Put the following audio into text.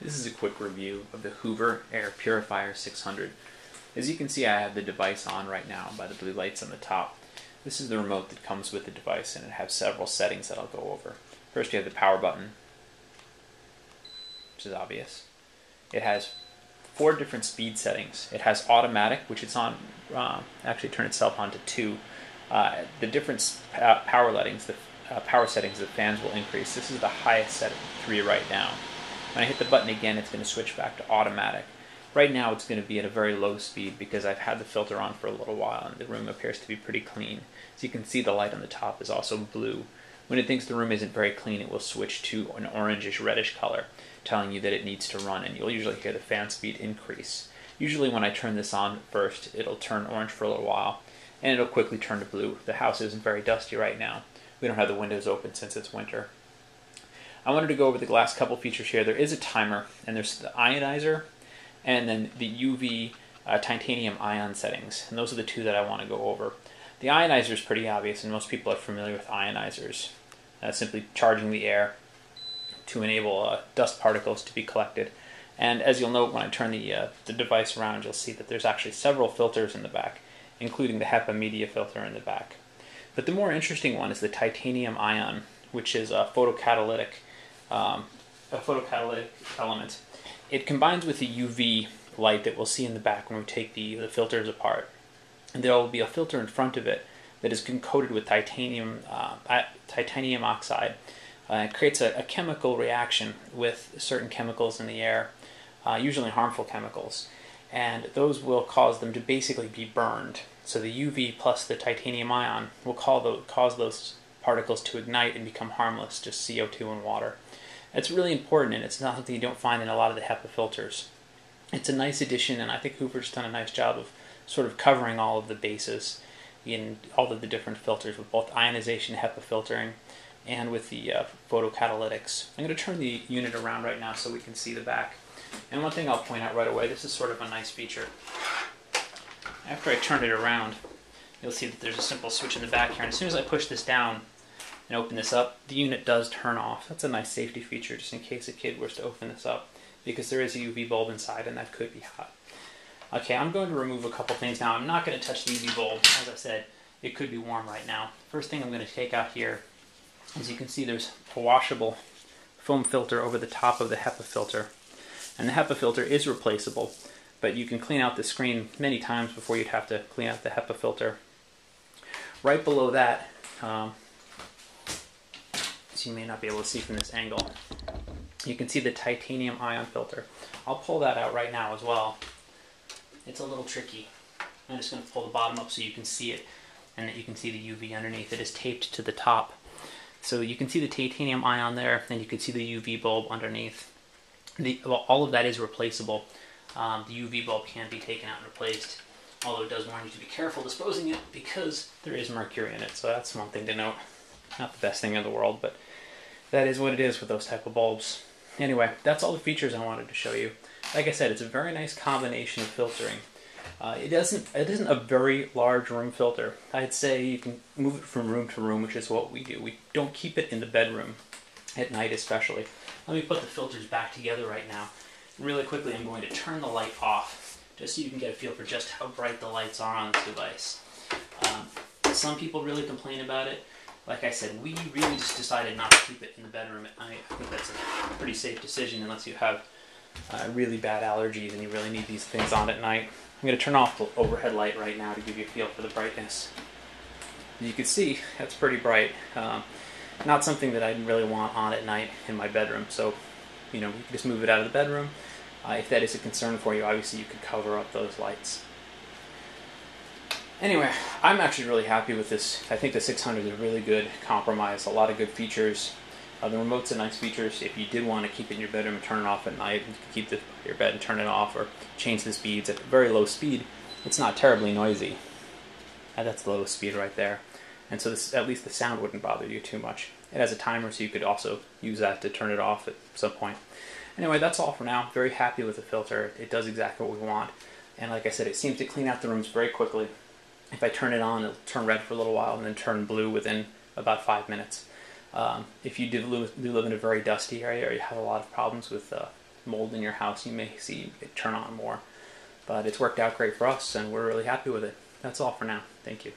This is a quick review of the Hoover Air Purifier 600. As you can see, I have the device on right now by the blue lights on the top. This is the remote that comes with the device, and it has several settings that I'll go over. First, you have the power button, which is obvious. It has 4 different speed settings. It has automatic, which it's on, actually turn itself on to 2. The different power settings, the fans will increase. This is the highest setting, 3 right now. When I hit the button again, it's going to switch back to automatic. Right now it's going to be at a very low speed because I've had the filter on for a little while and the room appears to be pretty clean. As you can see, the light on the top is also blue. When it thinks the room isn't very clean, it will switch to an orangish reddish color, telling you that it needs to run, and you'll usually hear the fan speed increase. Usually when I turn this on first, it'll turn orange for a little while, and it'll quickly turn to blue. The house isn't very dusty right now. We don't have the windows open since it's winter. I wanted to go over the last couple features here. There is a timer, and there's the ionizer, and then the UV titanium ion settings. And those are the 2 that I want to go over. The ionizer is pretty obvious, and most people are familiar with ionizers. Simply charging the air to enable dust particles to be collected. And as you'll note when I turn the device around, you'll see that there's actually several filters in the back, including the HEPA media filter in the back. But the more interesting one is the titanium ion, which is a photocatalytic element. It combines with the UV light that we'll see in the back when we take the filters apart. And there will be a filter in front of it that is coated with titanium oxide. It creates a chemical reaction with certain chemicals in the air, usually harmful chemicals, and those will cause them to basically be burned. So the UV plus the titanium ion will cause those particles to ignite and become harmless, just CO2 and water. It's really important, and it's not something you don't find in a lot of the HEPA filters. It's a nice addition, and I think Hoover's done a nice job of sort of covering all of the bases in all of the different filters with both ionization, HEPA filtering, and with the photocatalytics. I'm going to turn the unit around right now so we can see the back. And one thing I'll point out right away, this is sort of a nice feature. After I turn it around, you'll see that there's a simple switch in the back here, and as soon as I push this down and open this up, the unit does turn off. That's a nice safety feature just in case a kid was to open this up, because there is a UV bulb inside and that could be hot. Okay, I'm going to remove a couple things now. I'm not going to touch the UV bulb. As I said, it could be warm right now. First thing I'm going to take out here, as you can see, there's a washable foam filter over the top of the HEPA filter. And the HEPA filter is replaceable, but you can clean out the screen many times before you'd have to clean out the HEPA filter. Right below that, you may not be able to see from this angle, you can see the titanium ion filter. I'll pull that out right now as well. It's a little tricky. I'm just going to pull the bottom up so you can see it, and that you can see the UV underneath. It is taped to the top. So you can see the titanium ion there, and you can see the UV bulb underneath. All of that is replaceable. The UV bulb can be taken out and replaced, although it does warn you to be careful disposing it because there is mercury in it, so that's one thing to note. Not the best thing in the world, but that is what it is with those type of bulbs. Anyway, that's all the features I wanted to show you. Like I said, it's a very nice combination of filtering. It isn't a very large room filter. I'd say you can move it from room to room, which is what we do. We don't keep it in the bedroom, at night especially. Let me put the filters back together right now. Really quickly, I'm going to turn the light off, just so you can get a feel for just how bright the lights are on this device. Some people really complain about it. Like I said, we really just decided not to keep it in the bedroom at night. I think that's a pretty safe decision unless you have really bad allergies and you really need these things on at night. I'm going to turn off the overhead light right now to give you a feel for the brightness. As you can see, that's pretty bright. Not something that I'd really want on at night in my bedroom, so you can just move it out of the bedroom. If that is a concern for you, obviously you could cover up those lights. Anyway, I'm actually really happy with this. I think the 600 is a really good compromise, a lot of good features. The remote's a nice feature. If you did want to keep it in your bedroom and turn it off at night, you can keep your bed and turn it off, or change the speeds at a very low speed. It's not terribly noisy. And that's the lowest speed right there. And so at least the sound wouldn't bother you too much. It has a timer, so you could also use that to turn it off at some point. Anyway, that's all for now. Very happy with the filter. It does exactly what we want. And like I said, it seems to clean out the rooms very quickly. If I turn it on, it'll turn red for a little while and then turn blue within about 5 minutes. If you do live in a very dusty area or you have a lot of problems with mold in your house, you may see it turn on more. But it's worked out great for us, and we're really happy with it. That's all for now. Thank you.